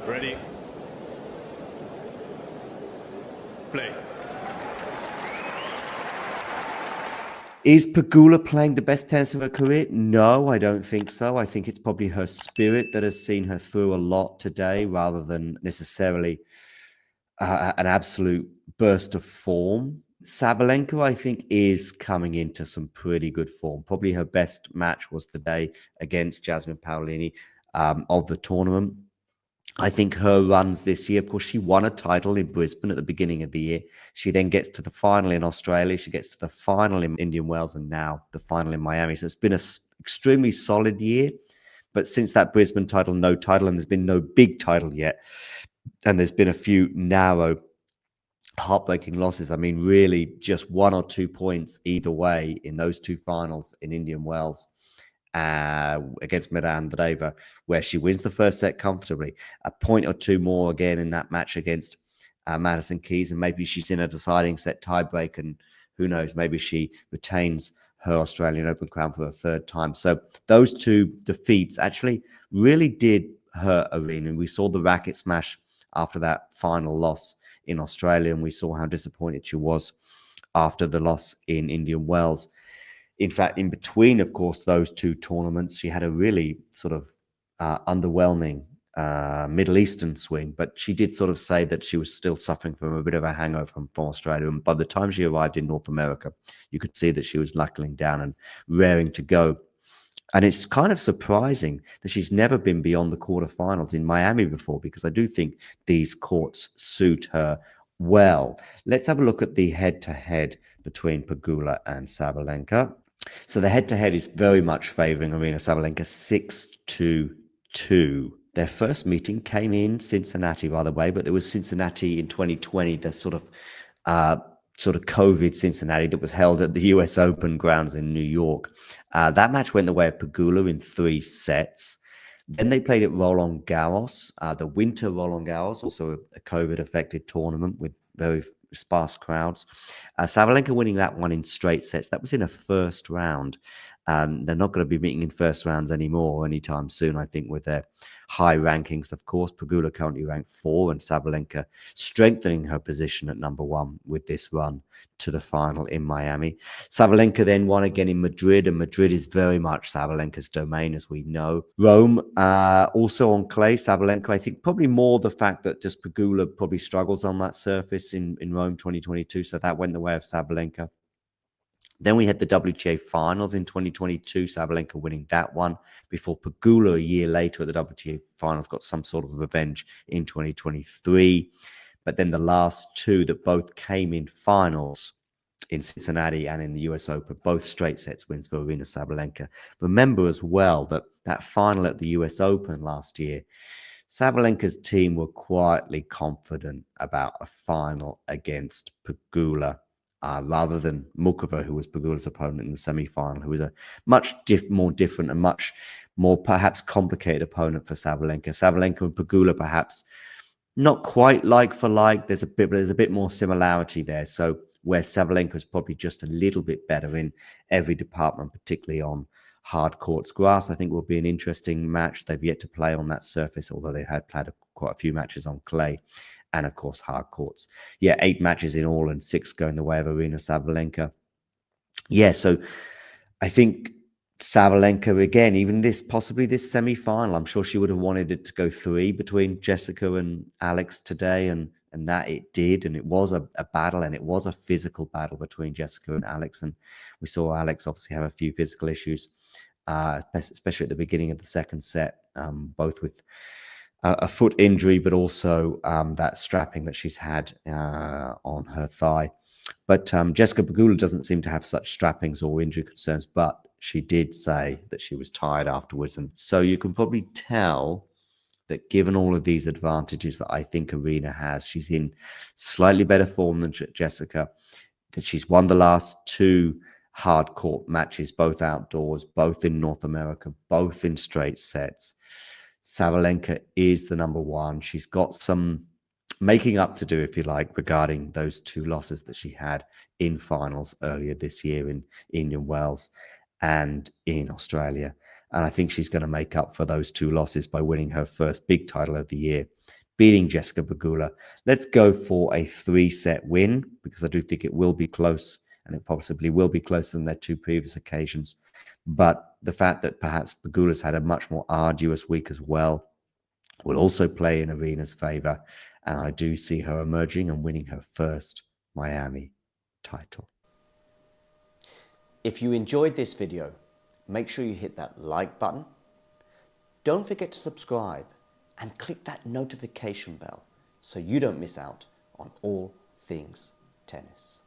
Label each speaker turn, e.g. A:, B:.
A: Ready. Play.
B: Is Pegula playing the best tennis of her career? No, I don't think so. I think it's probably her spirit that has seen her through a lot today rather than necessarily an absolute burst of form. Sabalenka, I think, is coming into some pretty good form. Probably her best match was today against Jasmine Paolini of the tournament. I think her runs this year, of course, she won a title in Brisbane at the beginning of the year. She then gets to the final in Australia. She gets to the final in Indian Wells and now the final in Miami. So it's been an extremely solid year. But since that Brisbane title, no title, and there's been no big title yet. And there's been a few narrow, heartbreaking losses. I mean, really just 1 or 2 points either way in those two finals in Indian Wells. Against Mira Andreeva, where she wins the first set comfortably. A point or two more again in that match against Madison Keys, and maybe she's in a deciding set tiebreak, and who knows, maybe she retains her Australian Open crown for a third time. So those two defeats actually really did hurt Aryna, and we saw the racket smash after that final loss in Australia, and we saw how disappointed she was after the loss in Indian Wells. In fact, in between, of course, those two tournaments, she had a really sort of underwhelming Middle Eastern swing, but she did sort of say that she was still suffering from a bit of a hangover from Australia. And by the time she arrived in North America, you could see that she was knuckling down and raring to go. And it's kind of surprising that she's never been beyond the quarterfinals in Miami before, because I do think these courts suit her well. Let's have a look at the head-to-head between Pegula and Sabalenka. So the head-to-head is very much favouring Aryna Sabalenka 6-2. Their first meeting came in Cincinnati, by the way, but there was Cincinnati in 2020, the sort of COVID Cincinnati that was held at the US Open grounds in New York. That match went the way of Pegula in 3 sets. Then they played at Roland Garros, the winter Roland Garros, also a COVID-affected tournament with very sparse crowds. Sabalenka winning that one in straight sets. That was in a first round. They're not going to be meeting in first rounds anymore anytime soon, I think, with their high rankings. Of course, Pegula currently ranked 4, and Sabalenka strengthening her position at number 1 with this run to the final in Miami. Sabalenka then won again in Madrid, and Madrid is very much Sabalenka's domain, as we know. Rome, also on clay. Sabalenka, I think probably more the fact that just Pegula probably struggles on that surface in Rome 2022, so that went the way of Sabalenka. Then we had the WTA finals in 2022, Sabalenka winning that one before Pegula a year later at the WTA finals got some sort of revenge in 2023. But then the last two that both came in finals in Cincinnati and in the US Open, both straight sets wins for Aryna Sabalenka. Remember as well that that final at the US Open last year, Sabalenka's team were quietly confident about a final against Pegula. Rather than Mukova, who was Pegula's opponent in the semi-final, who was a much more different and much more perhaps complicated opponent for Sabalenka. Sabalenka and Pegula perhaps not quite like for like. There's a bit more similarity there. So where Sabalenka is probably just a little bit better in every department, particularly on hard courts. Grass, I think, will be an interesting match. They've yet to play on that surface, although they had played quite a few matches on clay. And of course, hard courts. Yeah, 8 matches in all and 6 going the way of Aryna Sabalenka. Yeah, so I think Sabalenka, again, even possibly this semi-final, I'm sure she would have wanted it to go 3 between Jessica and Alex today, and that it did. And it was a battle, and it was a physical battle between Jessica and Alex. And we saw Alex obviously have a few physical issues, especially at the beginning of the second set, both with a foot injury, but also that strapping that she's had on her thigh. But Jessica Pegula doesn't seem to have such strappings or injury concerns, but she did say that she was tired afterwards. And so you can probably tell that given all of these advantages that I think Aryna has, she's in slightly better form than Jessica, that she's won the last 2 hard court matches, both outdoors, both in North America, both in straight sets. Sabalenka is the number 1. She's got some making up to do, if you like, regarding those 2 losses that she had in finals earlier this year in Indian Wells and in Australia. And I think she's going to make up for those 2 losses by winning her first big title of the year beating Jessica Pegula. Let's go for a 3-set win, because I do think it will be close, and it possibly will be closer than their 2 previous occasions. But the fact that perhaps Pegula's had a much more arduous week as well will also play in Aryna's favor, and I do see her emerging and winning her first Miami title.
C: If you enjoyed this video, make sure you hit that like button. Don't forget to subscribe and click that notification bell so you don't miss out on all things tennis.